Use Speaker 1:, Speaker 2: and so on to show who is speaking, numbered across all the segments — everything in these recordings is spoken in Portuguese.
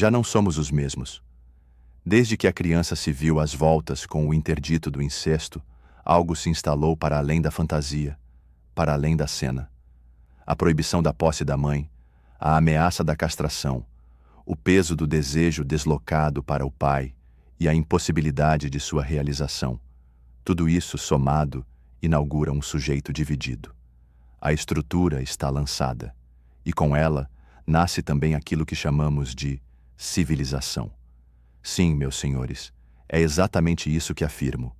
Speaker 1: Já não somos os mesmos. Desde que a criança se viu às voltas com o interdito do incesto, algo se instalou para além da fantasia, para além da cena. A proibição da posse da mãe, a ameaça da castração, o peso do desejo deslocado para o pai e a impossibilidade de sua realização. Tudo isso, somado, inaugura um sujeito dividido. A estrutura está lançada, e com ela nasce também aquilo que chamamos de civilização. Sim, meus senhores, é exatamente isso que afirmo.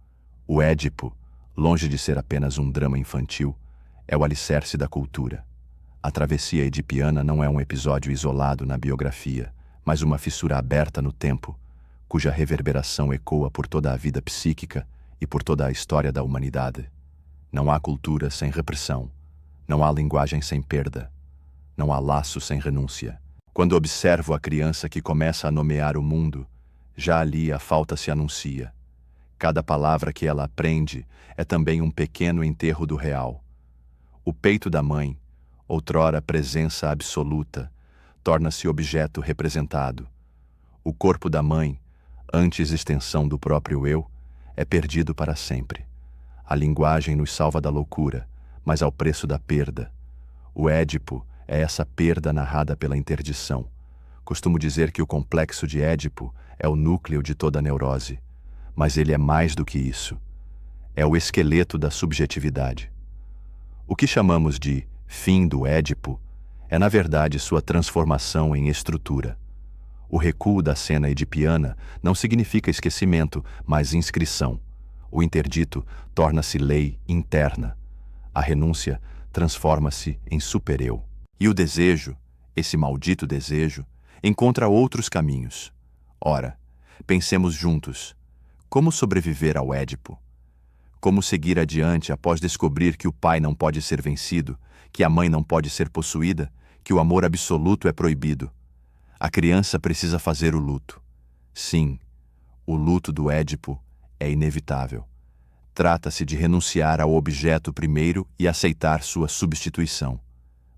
Speaker 1: O Édipo, longe de ser apenas um drama infantil, é o alicerce da cultura. A travessia edipiana não é um episódio isolado na biografia, mas uma fissura aberta no tempo, cuja reverberação ecoa por toda a vida psíquica e por toda a história da humanidade. Não há cultura sem repressão, não há linguagem sem perda, não há laço sem renúncia. Quando observo a criança que começa a nomear o mundo, já ali a falta se anuncia. Cada palavra que ela aprende é também um pequeno enterro do real. O peito da mãe, outrora presença absoluta, torna-se objeto representado. O corpo da mãe, antes extensão do próprio eu, é perdido para sempre. A linguagem nos salva da loucura, mas ao preço da perda. O Édipo é essa perda narrada pela interdição. Costumo dizer que o complexo de Édipo é o núcleo de toda a neurose, mas ele é mais do que isso. É o esqueleto da subjetividade. O que chamamos de fim do Édipo é, na verdade, sua transformação em estrutura. O recuo da cena edipiana não significa esquecimento, mas inscrição. O interdito torna-se lei interna. A renúncia transforma-se em supereu. E o desejo, esse maldito desejo, encontra outros caminhos. Ora, pensemos juntos. Como sobreviver ao Édipo? Como seguir adiante após descobrir que o pai não pode ser vencido, que a mãe não pode ser possuída, que o amor absoluto é proibido? A criança precisa fazer o luto. Sim, o luto do Édipo é inevitável. Trata-se de renunciar ao objeto primeiro e aceitar sua substituição.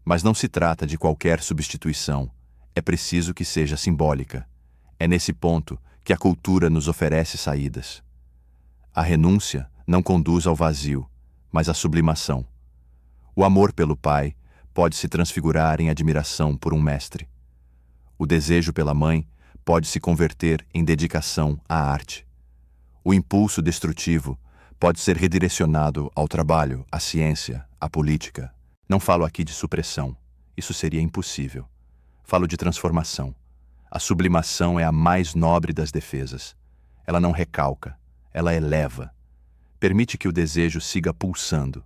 Speaker 1: Mas não se trata de qualquer substituição. É preciso que seja simbólica. É nesse ponto que a cultura nos oferece saídas. A renúncia não conduz ao vazio, mas à sublimação. O amor pelo pai pode se transfigurar em admiração por um mestre. O desejo pela mãe pode se converter em dedicação à arte. O impulso destrutivo pode ser redirecionado ao trabalho, à ciência, à política. Não falo aqui de supressão. Isso seria impossível. Falo de transformação. A sublimação é a mais nobre das defesas. Ela não recalca, ela eleva. Permite que o desejo siga pulsando,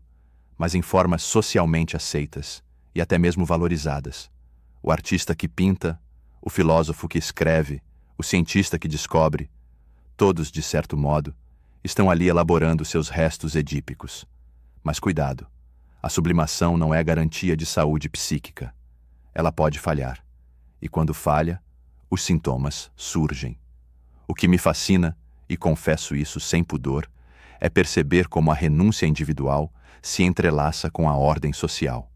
Speaker 1: mas em formas socialmente aceitas e até mesmo valorizadas. O artista que pinta, o filósofo que escreve, o cientista que descobre, todos, de certo modo, estão ali elaborando seus restos edípicos. Mas cuidado, a sublimação não é garantia de saúde psíquica. Ela pode falhar. E quando falha, os sintomas surgem. O que me fascina, e confesso isso sem pudor, é perceber como a renúncia individual se entrelaça com a ordem social.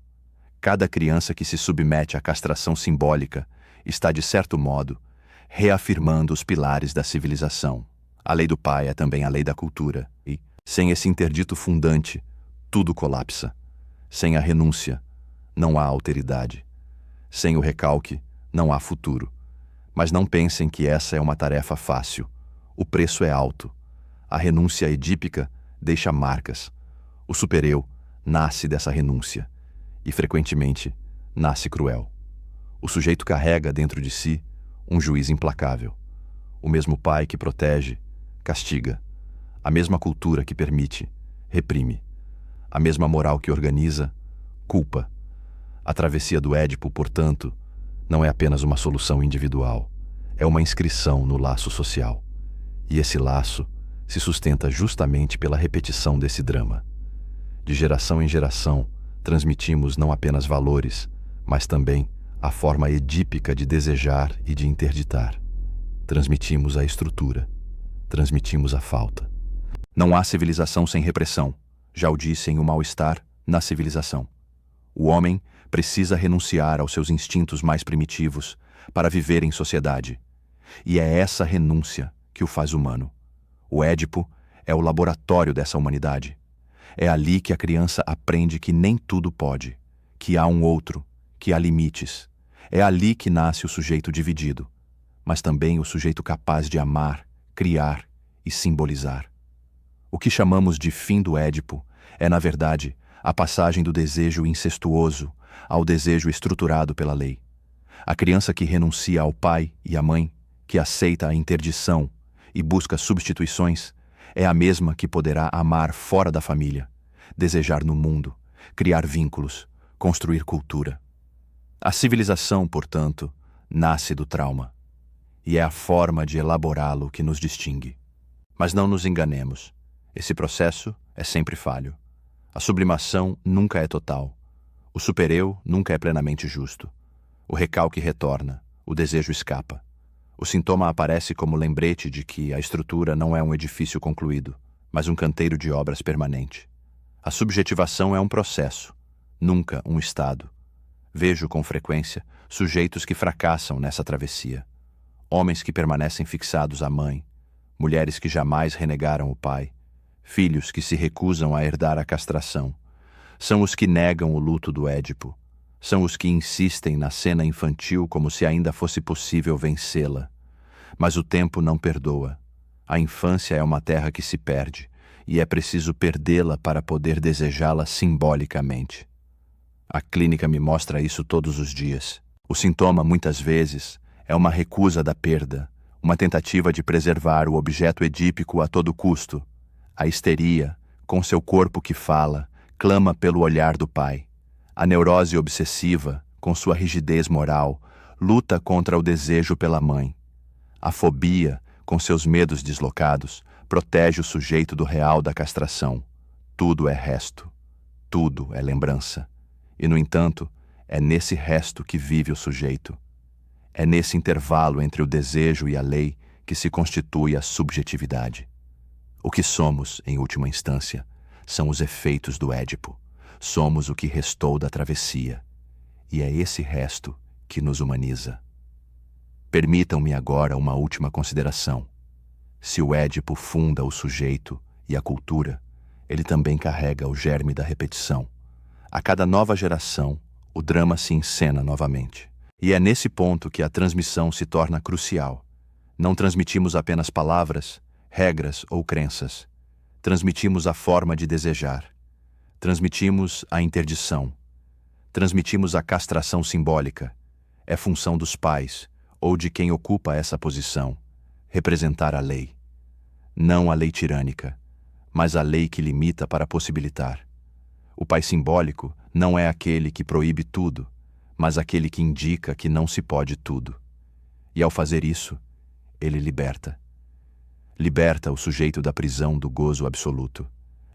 Speaker 1: Cada criança que se submete à castração simbólica está, de certo modo, reafirmando os pilares da civilização. A lei do pai é também a lei da cultura, e, sem esse interdito fundante, tudo colapsa. Sem a renúncia, não há alteridade. Sem o recalque, não há futuro. Mas não pensem que essa é uma tarefa fácil. O preço é alto. A renúncia edípica deixa marcas. O supereu nasce dessa renúncia. E, frequentemente, nasce cruel. O sujeito carrega dentro de si um juiz implacável. O mesmo pai que protege, castiga. A mesma cultura que permite, reprime. A mesma moral que organiza, culpa. A travessia do Édipo, portanto, não é apenas uma solução individual. É uma inscrição no laço social. E esse laço se sustenta justamente pela repetição desse drama. De geração em geração, transmitimos não apenas valores, mas também a forma edípica de desejar e de interditar. Transmitimos a estrutura, transmitimos a falta. Não há civilização sem repressão, já o disse em O Mal-Estar, na Civilização. O homem precisa renunciar aos seus instintos mais primitivos para viver em sociedade, E é essa renúncia que o faz humano. O Édipo é o laboratório dessa humanidade. É ali que a criança aprende que nem tudo pode, que há um outro, que há limites. É ali que nasce o sujeito dividido, mas também o sujeito capaz de amar, criar e simbolizar. O que chamamos de fim do Édipo é, na verdade, a passagem do desejo incestuoso ao desejo estruturado pela lei. A criança que renuncia ao pai e à mãe, que aceita a interdição e busca substituições, é a mesma que poderá amar fora da família, desejar no mundo, criar vínculos, construir cultura. A civilização, portanto, nasce do trauma, e é a forma de elaborá-lo que nos distingue. Mas não nos enganemos, esse processo é sempre falho. A sublimação nunca é total. O supereu nunca é plenamente justo. O recalque retorna, o desejo escapa. O sintoma aparece como lembrete de que a estrutura não é um edifício concluído, mas um canteiro de obras permanente. A subjetivação é um processo, nunca um estado. Vejo com frequência sujeitos que fracassam nessa travessia. Homens que permanecem fixados à mãe, mulheres que jamais renegaram o pai, filhos que se recusam a herdar a castração. São os que negam o luto do Édipo. São os que insistem na cena infantil como se ainda fosse possível vencê-la. Mas o tempo não perdoa. A infância é uma terra que se perde, e é preciso perdê-la para poder desejá-la simbolicamente. A clínica me mostra isso todos os dias. O sintoma, muitas vezes, é uma recusa da perda, uma tentativa de preservar o objeto edípico a todo custo. A histeria, com seu corpo que fala, clama pelo olhar do pai. A neurose obsessiva, com sua rigidez moral, luta contra o desejo pela mãe. A fobia, com seus medos deslocados, protege o sujeito do real da castração. Tudo é resto. Tudo é lembrança. E, no entanto, é nesse resto que vive o sujeito. É nesse intervalo entre o desejo e a lei que se constitui a subjetividade. O que somos, em última instância, são os efeitos do Édipo. Somos o que restou da travessia. E é esse resto que nos humaniza. Permitam-me agora uma última consideração. Se o Édipo funda o sujeito e a cultura, ele também carrega o germe da repetição. A cada nova geração, o drama se encena novamente. E é nesse ponto que a transmissão se torna crucial. Não transmitimos apenas palavras, regras ou crenças. Transmitimos a forma de desejar. Transmitimos a interdição. Transmitimos a castração simbólica. É função dos pais, ou de quem ocupa essa posição, representar a lei. Não a lei tirânica, mas a lei que limita para possibilitar. O pai simbólico não é aquele que proíbe tudo, mas aquele que indica que não se pode tudo. E ao fazer isso, ele liberta. Liberta o sujeito da prisão do gozo absoluto.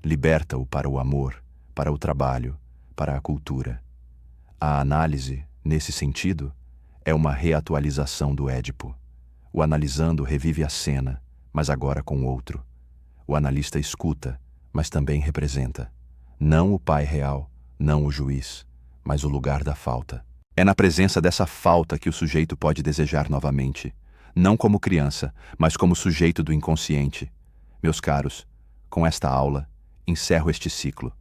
Speaker 1: Liberta-o para o amor, para o trabalho, para a cultura. A análise, nesse sentido, é uma reatualização do Édipo. O analisando revive a cena, mas agora com outro. O analista escuta, mas também representa. Não o pai real, não o juiz, mas o lugar da falta. É na presença dessa falta que o sujeito pode desejar novamente, não como criança, mas como sujeito do inconsciente. Meus caros, com esta aula, encerro este ciclo.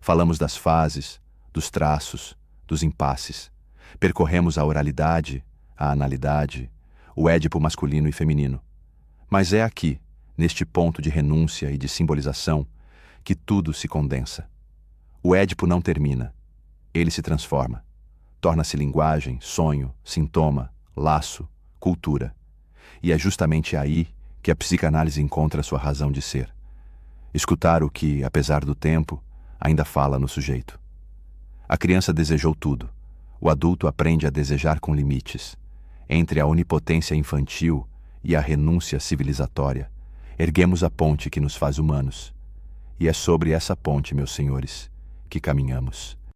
Speaker 1: Falamos das fases, dos traços, dos impasses. Percorremos a oralidade, a analidade, o Édipo masculino e feminino. Mas é aqui, neste ponto de renúncia e de simbolização, que tudo se condensa. O Édipo não termina. Ele se transforma. Torna-se linguagem, sonho, sintoma, laço, cultura. E é justamente aí que a psicanálise encontra sua razão de ser. Escutar o que, apesar do tempo, ainda fala no sujeito. A criança desejou tudo. O adulto aprende a desejar com limites. Entre a onipotência infantil e a renúncia civilizatória, erguemos a ponte que nos faz humanos. E é sobre essa ponte, meus senhores, que caminhamos.